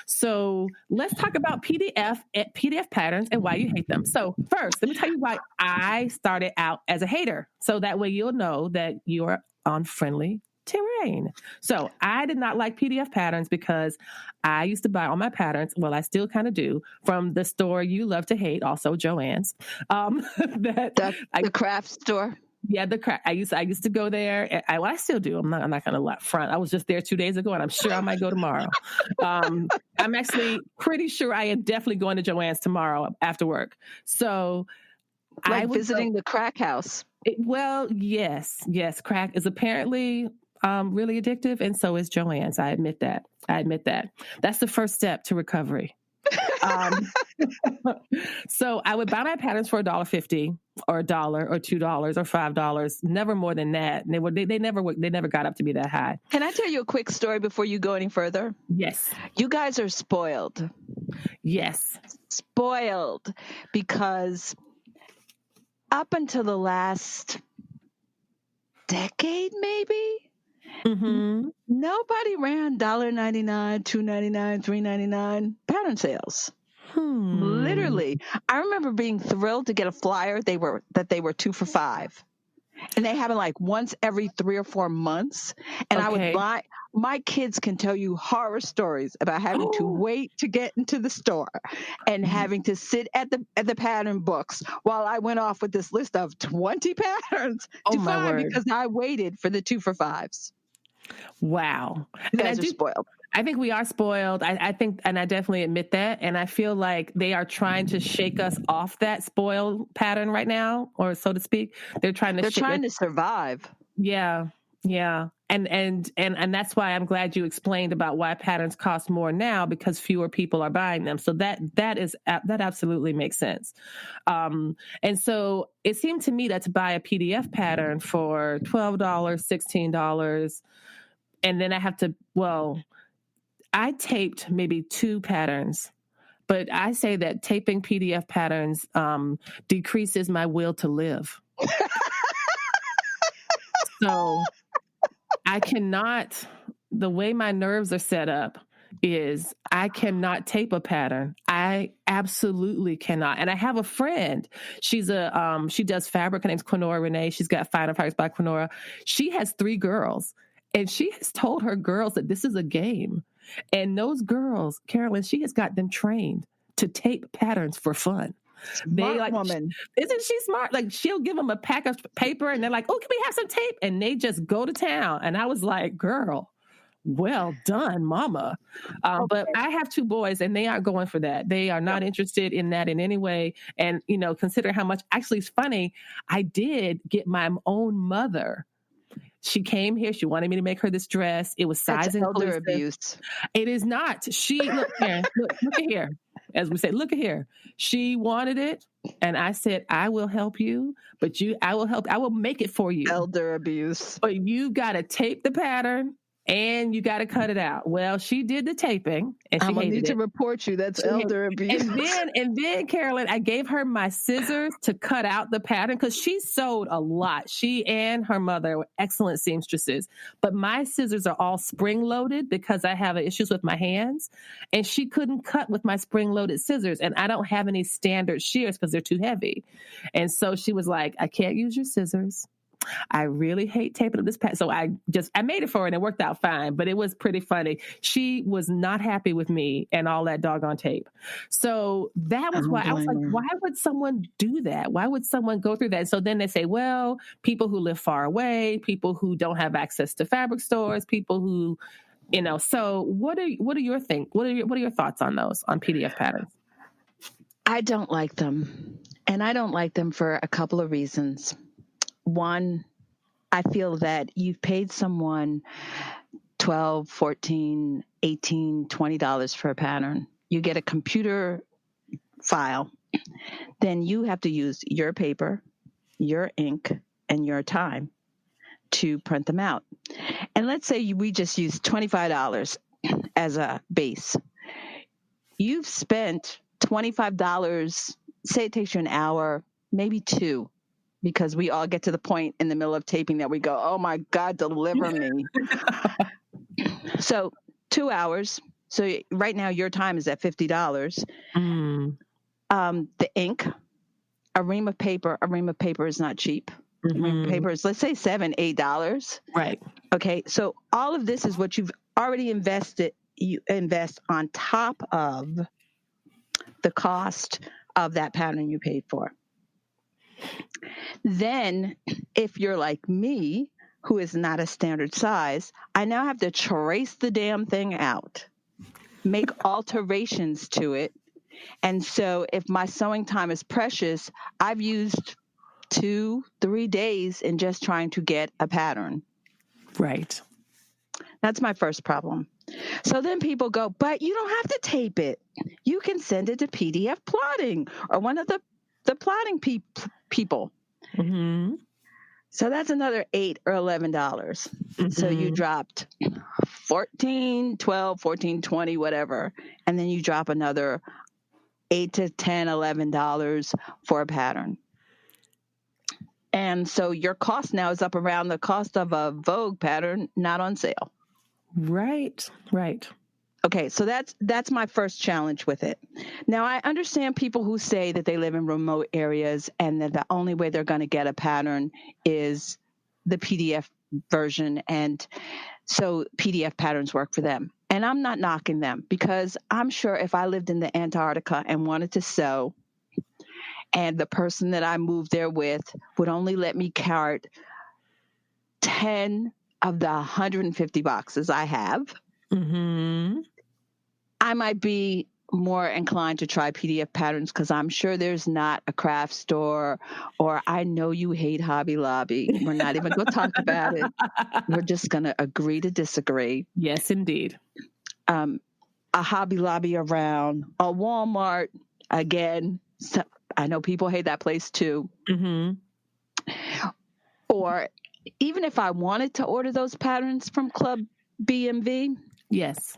So let's talk about PDF patterns and why you hate them. So first, let me tell you why I started out as a hater. So that way you'll know that you're on friendly terrain. So I did not like PDF patterns because I used to buy all my patterns, well, I still kind of do, from the store you love to hate, also Joann's. The craft store. Yeah, the craft. I used to go there. I still do. I'm not going to front. I was just there 2 days ago, and I'm sure I might go tomorrow. I'm actually pretty sure I am definitely going to Joann's tomorrow after work. So I was visiting the crack house. Yes. Crack is apparently really addictive, and so is Joann's. I admit that. That's the first step to recovery. So I would buy my patterns for $1.50 or $1 or $2 or $5, never more than that. They never got up to be that high. Can I tell you a quick story before you go any further? Yes. You guys are spoiled. Yes. Spoiled, because up until the last decade, maybe, nobody ran $1.99, $2.99, $3.99 pattern sales. Literally. I remember being thrilled to get a flyer that they were 2 for $5. And they happen like once every 3 or 4 months. And I would buy. My kids can tell you horror stories about having to wait to get into the store and having to sit at the pattern books while I went off with this list of 20 patterns to find because I waited for the 2 for $5s. Wow. You guys are spoiled. I think we are spoiled. I think, and I definitely admit that. And I feel like they are trying to shake us off that spoiled pattern right now, or so to speak. They're trying to survive. Yeah. And that's why I'm glad you explained about why patterns cost more now, because fewer people are buying them. So that absolutely makes sense. And so it seemed to me that to buy a PDF pattern for $12, $16, and then I taped maybe 2 patterns, but I say that taping PDF patterns decreases my will to live. So I cannot, the way my nerves are set up is I cannot tape a pattern. I absolutely cannot. And I have a friend. She does fabric. Her name's Quinora Renee. She's got Fine Fabrics by Quinora. She has 3 girls, and she has told her girls that this is a game. And those girls, Carolyn, she has got them trained to tape patterns for fun. Smart woman. Isn't she smart? Like, she'll give them a pack of paper and they're like, oh, can we have some tape? And they just go to town. And I was like, girl, well done, mama. But I have 2 boys and they aren't going for that. They are not interested in that in any way. And, consider how much, actually it's funny. I did get my own mother. She came here. She wanted me to make her this dress. It was size inclusive. Elder abuse. It is not. Look at here. As we say, look at here. She wanted it. And I said, I will help you, but I will make it for you. Elder abuse. But you got to tape the pattern and you got to cut it out. Well, she did the taping and she I'm gonna hated need it. to report you. That's elder abuse. And then Carolyn, I gave her my scissors to cut out the pattern because she sewed a lot. She and her mother were excellent seamstresses, but my scissors are all spring loaded because I have issues with my hands, and she couldn't cut with my spring loaded scissors, and I don't have any standard shears because they're too heavy. And so she was like, I can't use your scissors. I really hate taping up this pattern. So I made it for her and it worked out fine, but it was pretty funny. She was not happy with me and all that doggone tape. So that was why I was like, why would someone do that? Why would someone go through that? So then they say, well, people who live far away, people who don't have access to fabric stores, people who, so what are your thoughts on those, on PDF patterns? I don't like them. And I don't like them for a couple of reasons. One, I feel that you've paid someone $12, $14, $18, $20 for a pattern. You get a computer file. Then you have to use your paper, your ink, and your time to print them out. And let's say we just use $25 as a base. You've spent $25, say it takes you an hour, maybe two, because we all get to the point in the middle of taping that we go, oh my God, deliver me. So 2 hours. So right now your time is at $50. The ink, a ream of paper is not cheap. A ream of paper is, let's say $7, $8. Right. Okay. So all of this is what you've already invested. You invest on top of the cost of that pattern you paid for. Then, if you're like me, who is not a standard size, I now have to trace the damn thing out, make alterations to it. And so if my sewing time is precious, I've used 2-3 days in just trying to get a pattern. Right. That's my first problem. So then people go, but you don't have to tape it. You can send it to PDF plotting or one of the plotting people. Mm-hmm. So that's another $8 or $11. Mm-hmm. So you dropped 14, 12, 14, 20, whatever. And then you drop another $8 to $10, $11 for a pattern. And so your cost now is up around the cost of a Vogue pattern, not on sale. Right. Okay, so that's my first challenge with it. Now, I understand people who say that they live in remote areas and that the only way they're going to get a pattern is the PDF version, and so PDF patterns work for them. And I'm not knocking them, because I'm sure if I lived in the Antarctica and wanted to sew, and the person that I moved there with would only let me cart 10 of the 150 boxes I have, I might be more inclined to try PDF patterns, because I'm sure there's not a craft store, or I know you hate Hobby Lobby. We're not even going to talk about it. We're just going to agree to disagree. Yes, indeed. A Hobby Lobby around, a Walmart, again, so I know people hate that place too. Or even if I wanted to order those patterns from Club BMV, yes,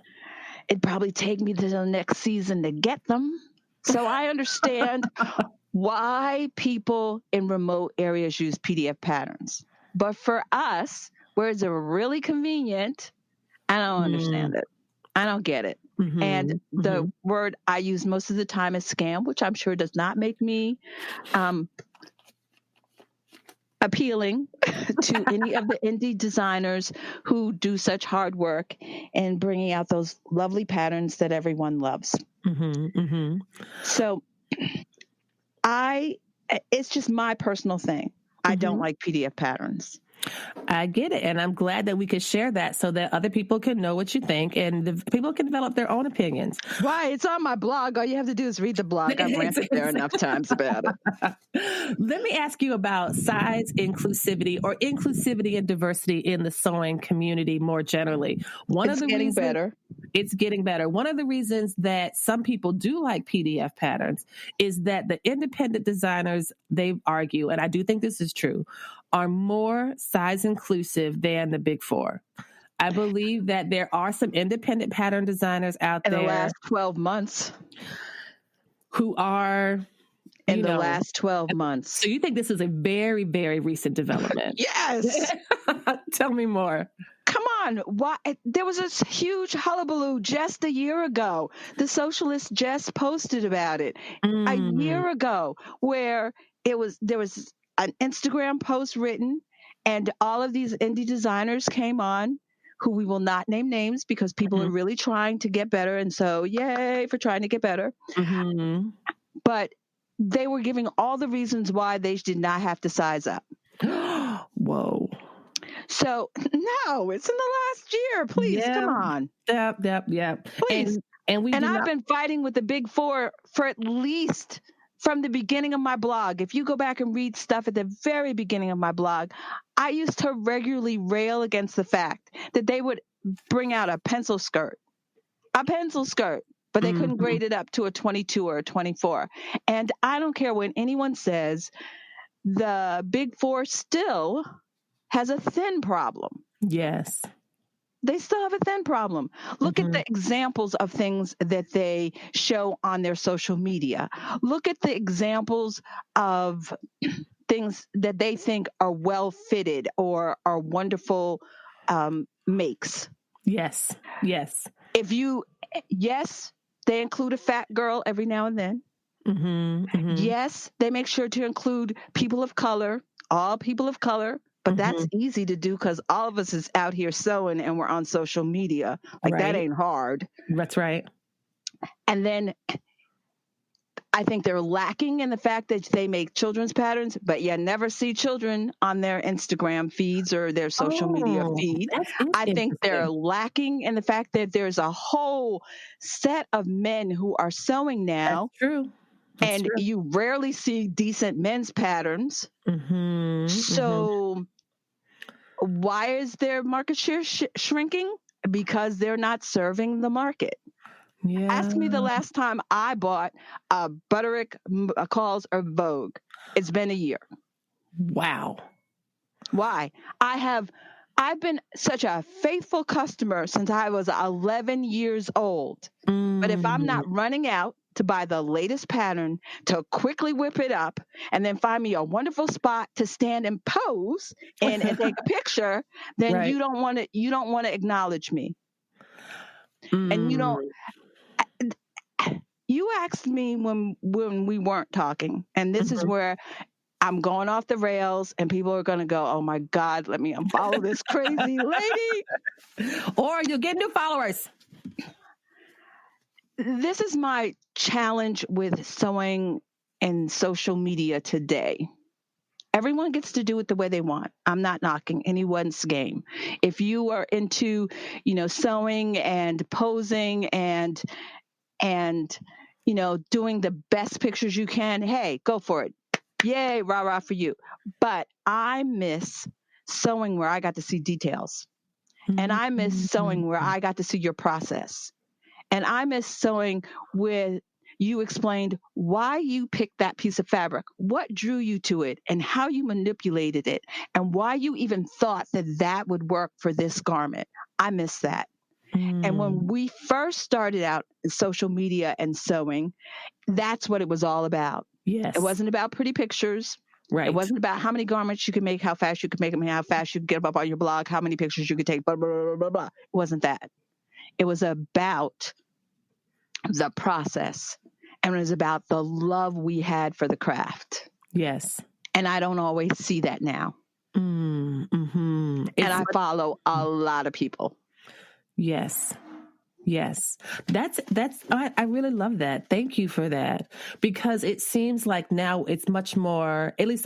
it'd probably take me to the next season to get them. So I understand why people in remote areas use PDF patterns. But for us, where it's really convenient, I don't understand it. I don't get it. And the word I use most of the time is scam, which I'm sure does not make me appealing to any of the indie designers who do such hard work in bringing out those lovely patterns that everyone loves. So it's just my personal thing. I don't like PDF patterns. I get it. And I'm glad that we could share that so that other people can know what you think and people can develop their own opinions. Right. It's on my blog. All you have to do is read the blog. I've ranted there enough times about it. Let me ask you about size inclusivity, or inclusivity and diversity in the sewing community more generally. It's getting better. It's getting better. One of the reasons that some people do like PDF patterns is that the independent designers, they argue, and I do think this is true, are more size inclusive than the big four. I believe that there are some independent pattern designers out in there the last 12 months. who are, In the last 12 months. So you think this is a very, very recent development? Yes. Tell me more. Come on. Why? There was this huge hullabaloo just a year ago. The Socialist just posted about it a year ago, where there was an Instagram post written, and all of these indie designers came on, who we will not name names because people are really trying to get better. And so, yay for trying to get better. But they were giving all the reasons why they did not have to size up. Whoa. So, no, it's in the last year. Please, come on. Yep. Please. And I've been fighting with the Big Four for at least from the beginning of my blog. If you go back and read stuff at the very beginning of my blog, I used to regularly rail against the fact that they would bring out a pencil skirt, but they couldn't grade it up to a 22 or a 24. And I don't care when anyone says the Big Four still has a thin problem. Yes. They still have a thin problem. Look at the examples of things that they show on their social media. Look at the examples of things that they think are well fitted or are wonderful makes. Yes. Yes, they include a fat girl every now and then. Yes, they make sure to include people of color, all people of color. But that's easy to do because all of us is out here sewing and we're on social media. That ain't hard. That's right. And then I think they're lacking in the fact that they make children's patterns, but you never see children on their Instagram feeds or their social media feed. I think they're lacking in the fact that there's a whole set of men who are sewing now. That's true. And you rarely see decent men's patterns. So why is their market share shrinking? Because they're not serving the market. Yeah. Ask me the last time I bought a Butterick, McCall's, or Vogue. It's been a year. Wow. Why? I've been such a faithful customer since I was 11 years old. But if I'm not running out to buy the latest pattern, to quickly whip it up, and then find me a wonderful spot to stand and pose and take a picture, then you don't want to acknowledge me. And you asked me when we weren't talking, and this is where I'm going off the rails, and people are going to go, oh my God, let me unfollow this crazy lady. Or you'll get new followers. This is my challenge with sewing and social media today. Everyone gets to do it the way they want. I'm not knocking anyone's game. If you are into, sewing and posing and doing the best pictures you can, hey, go for it. Yay, rah, rah for you. But I miss sewing where I got to see details. And I miss sewing where I got to see your process. And I miss sewing where you explained why you picked that piece of fabric, what drew you to it, and how you manipulated it, and why you even thought that would work for this garment. I miss that. And when we first started out in social media and sewing, that's what it was all about. Yes. It wasn't about pretty pictures. Right. It wasn't about how many garments you could make, how fast you could make them, how fast you could get them up on your blog, how many pictures you could take, blah, blah, blah, blah, blah. It wasn't that. It was about the process, and it was about the love we had for the craft. Yes. And I don't always see that now. And I follow a lot of people. Yes. That's I really love that. Thank you for that, because it seems like now it's much more, at least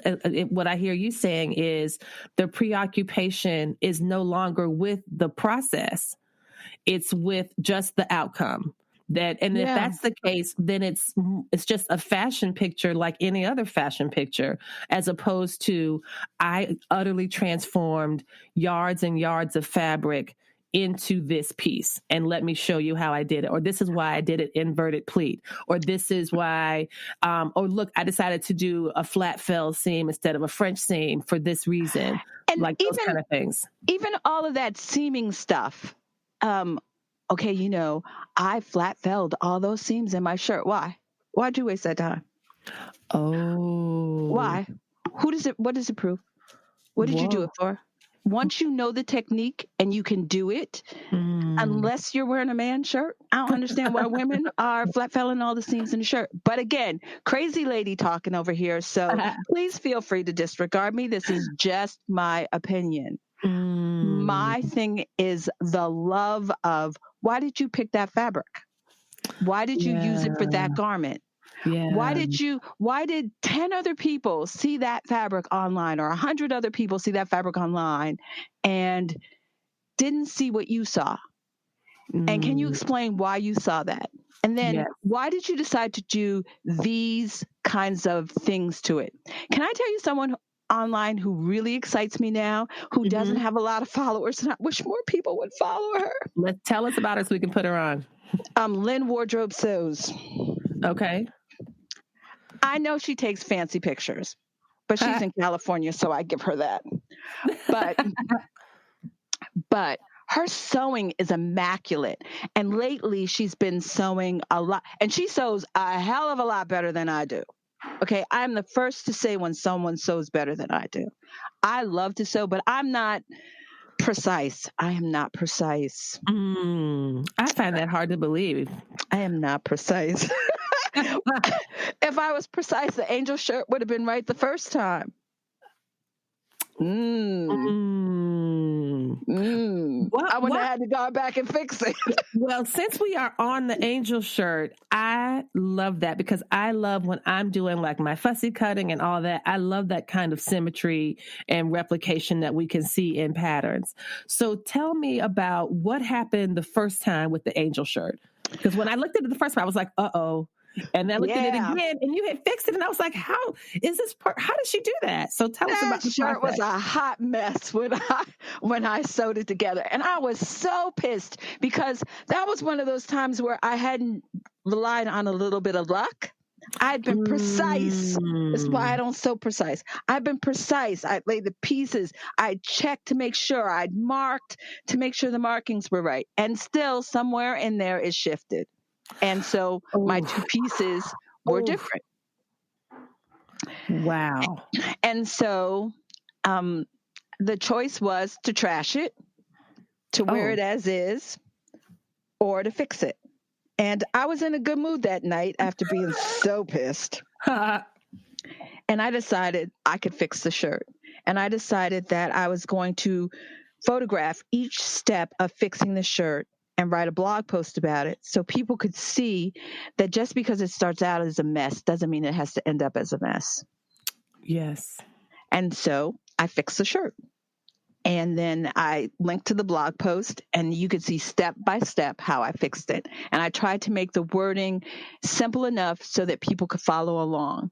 what I hear you saying is the preoccupation is no longer with the process. It's with just the outcome. If that's the case, then it's just a fashion picture like any other fashion picture, as opposed to I utterly transformed yards and yards of fabric into this piece and let me show you how I did it. Or this is why I did it inverted pleat. Or this is why, or look, I decided to do a flat fell seam instead of a French seam for this reason. And like those kind of things. Even all of that seaming stuff. Okay, you know, I flat felled all those seams in my shirt. Why? Why'd you waste that time? Oh. Why? What does it prove? What did you do it for? Once you know the technique and you can do it, unless you're wearing a man's shirt, I don't understand why women are flat felling all the seams in the shirt. But again, crazy lady talking over here. So please feel free to disregard me. This is just my opinion. My thing is the love of, why did you pick that fabric? Why did you use it for that garment? Yeah. Why did 10 other people see that fabric online, or 100 other people see that fabric online and didn't see what you saw? And can you explain why you saw that? And then why did you decide to do these kinds of things to it? Can I tell you someone online who really excites me now, who doesn't have a lot of followers, and I wish more people would follow her? Let's tell us about her so we can put her on. Lynn Wardrobe Sews. Okay. I know she takes fancy pictures, but she's in California, so I give her that. But her sewing is immaculate. And lately she's been sewing a lot, and she sews a hell of a lot better than I do. Okay. I'm the first to say when someone sews better than I do. I love to sew, but I'm not precise. I am not precise. I find that hard to believe. I am not precise. If I was precise, the angel shirt would have been right the first time. I wouldn't have had to go back and fix it. Well, since we are on the angel shirt, I love that because I love when I'm doing like my fussy cutting and all that. I love that kind of symmetry and replication that we can see in patterns. So tell me about what happened the first time with the angel shirt. Because when I looked at it the first time, I was like, uh-oh. And then I looked at it again, and you had fixed it, and I was like, "How is this? How did she do that?" So tell us about the shirt. Was a hot mess when I sewed it together, and I was so pissed because that was one of those times where I hadn't relied on a little bit of luck. I'd been precise. That's why I don't sew precise. I've been precise. I laid the pieces. I checked to make sure. I'd marked to make sure the markings were right, and still somewhere in there is shifted. And so my two pieces were different. Wow. And so the choice was to trash it, to wear it as is, or to fix it. And I was in a good mood that night after being so pissed. And I decided I could fix the shirt. And I decided that I was going to photograph each step of fixing the shirt and write a blog post about it so people could see that just because it starts out as a mess doesn't mean it has to end up as a mess. Yes. And so I fixed the shirt. And then I linked to the blog post, and you could see step by step how I fixed it. And I tried to make the wording simple enough so that people could follow along.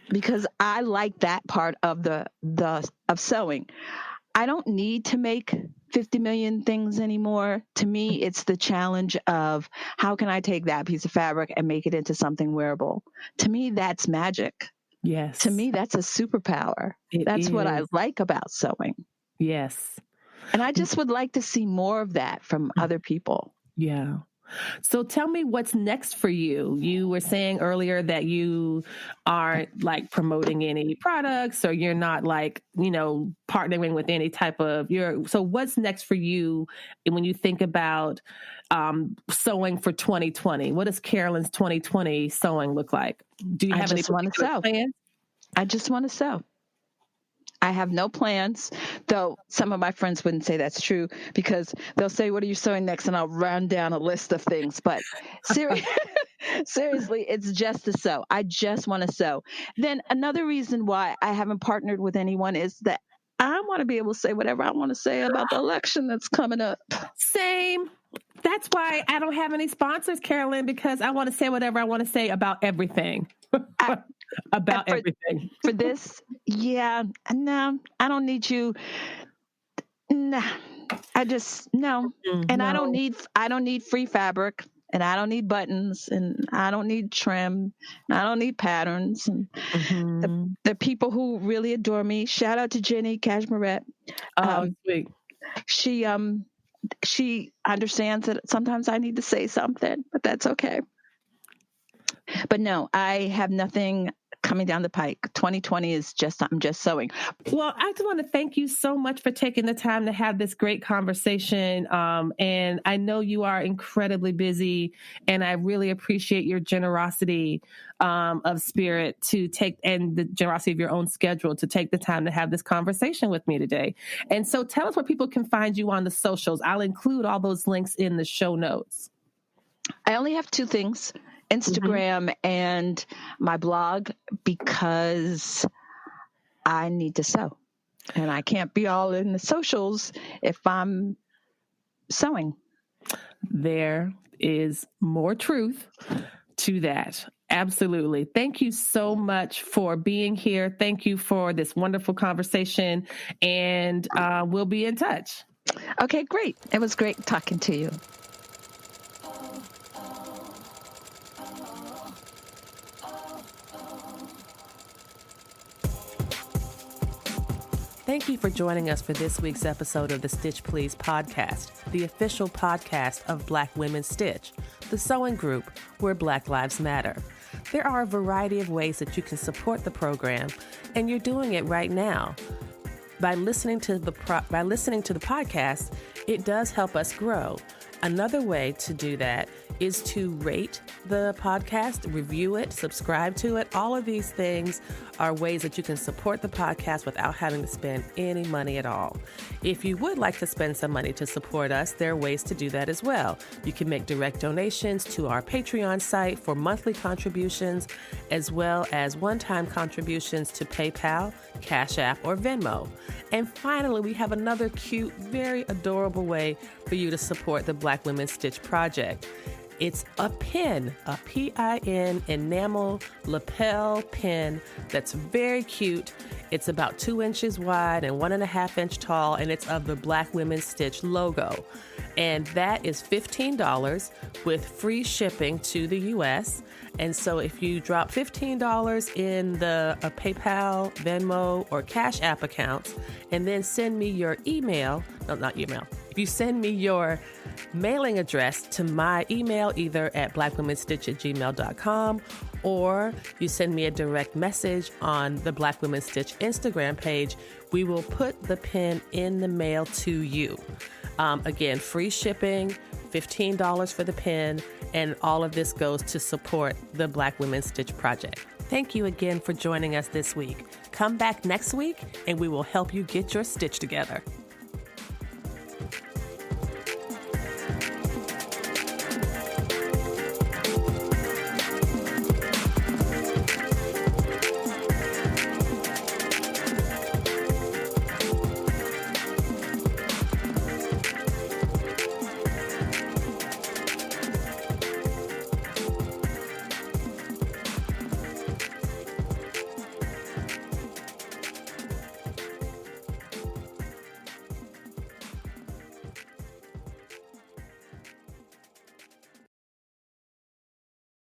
Because I like that part of of sewing. I don't need to make 50 million things anymore. To me, it's the challenge of how can I take that piece of fabric and make it into something wearable? To me, that's magic. Yes. To me, that's a superpower. That's what I like about sewing. Yes. And I just would like to see more of that from other people. Yeah. So tell me what's next for you. You were saying earlier that you aren't like promoting any products, or you're not like, partnering with any type of so what's next for you when you think about sewing for 2020? What does Carolyn's 2020 sewing look like? Do you have any plans? I just want to sew. I have no plans, though some of my friends wouldn't say that's true because they'll say, what are you sewing next? And I'll run down a list of things. But seriously, it's just to sew. I just want to sew. Then another reason why I haven't partnered with anyone is that I want to be able to say whatever I want to say about the election that's coming up. Same. That's why I don't have any sponsors, Carolyn, because I want to say whatever I want to say about everything. Everything. For this, no, I don't need you. Nah, I just no. And I don't No. need free fabric, and I don't need buttons, and I don't need trim, and I don't need patterns. And Mm-hmm. the people who really adore me, shout out to Jenny Cashmerette. Oh, sweet. She understands that sometimes I need to say something, but that's okay. But no, I have nothing coming down the pike. 2020 is I'm just sewing. Well, I just want to thank you so much for taking the time to have this great conversation. And I know you are incredibly busy, and I really appreciate your generosity of spirit to take, and the generosity of your own schedule to take the time to have this conversation with me today. And so tell us where people can find you on the socials. I'll include all those links in the show notes. I only have two things, Instagram and my blog, because I need to sew. And I can't be all in the socials if I'm sewing. There is more truth to that. Absolutely. Thank you so much for being here. Thank you for this wonderful conversation, and we'll be in touch. Okay, great. It was great talking to you. Thank you for joining us for this week's episode of the Stitch Please podcast, the official podcast of Black Women Stitch, the sewing group where Black Lives Matter. There are a variety of ways that you can support the program, and you're doing it right now. By listening to the podcast, it does help us grow. Another way to do that is to rate the podcast, review it, subscribe to it. All of these things are ways that you can support the podcast without having to spend any money at all. If you would like to spend some money to support us, there are ways to do that as well. You can make direct donations to our Patreon site for monthly contributions, as well as one-time contributions to PayPal, Cash App, or Venmo. And finally, we have another cute, very adorable way for you to support the Black Women Stitch Project. It's a pin, a PIN enamel lapel pin that's very cute. It's about 2 inches wide and 1.5 inch tall, and it's of the Black Women Stitch logo. And that is $15 with free shipping to the U.S. And so if you drop $15 in the PayPal, Venmo, or Cash App accounts, and then send me your if you send me your mailing address to my email, either at blackwomenstitch@gmail.com, or you send me a direct message on the Black Women Stitch Instagram page, we will put the pin in the mail to you. Again, free shipping, $15 for the pin, and all of this goes to support the Black Women Stitch Project. Thank you again for joining us this week. Come back next week, and we will help you get your stitch together.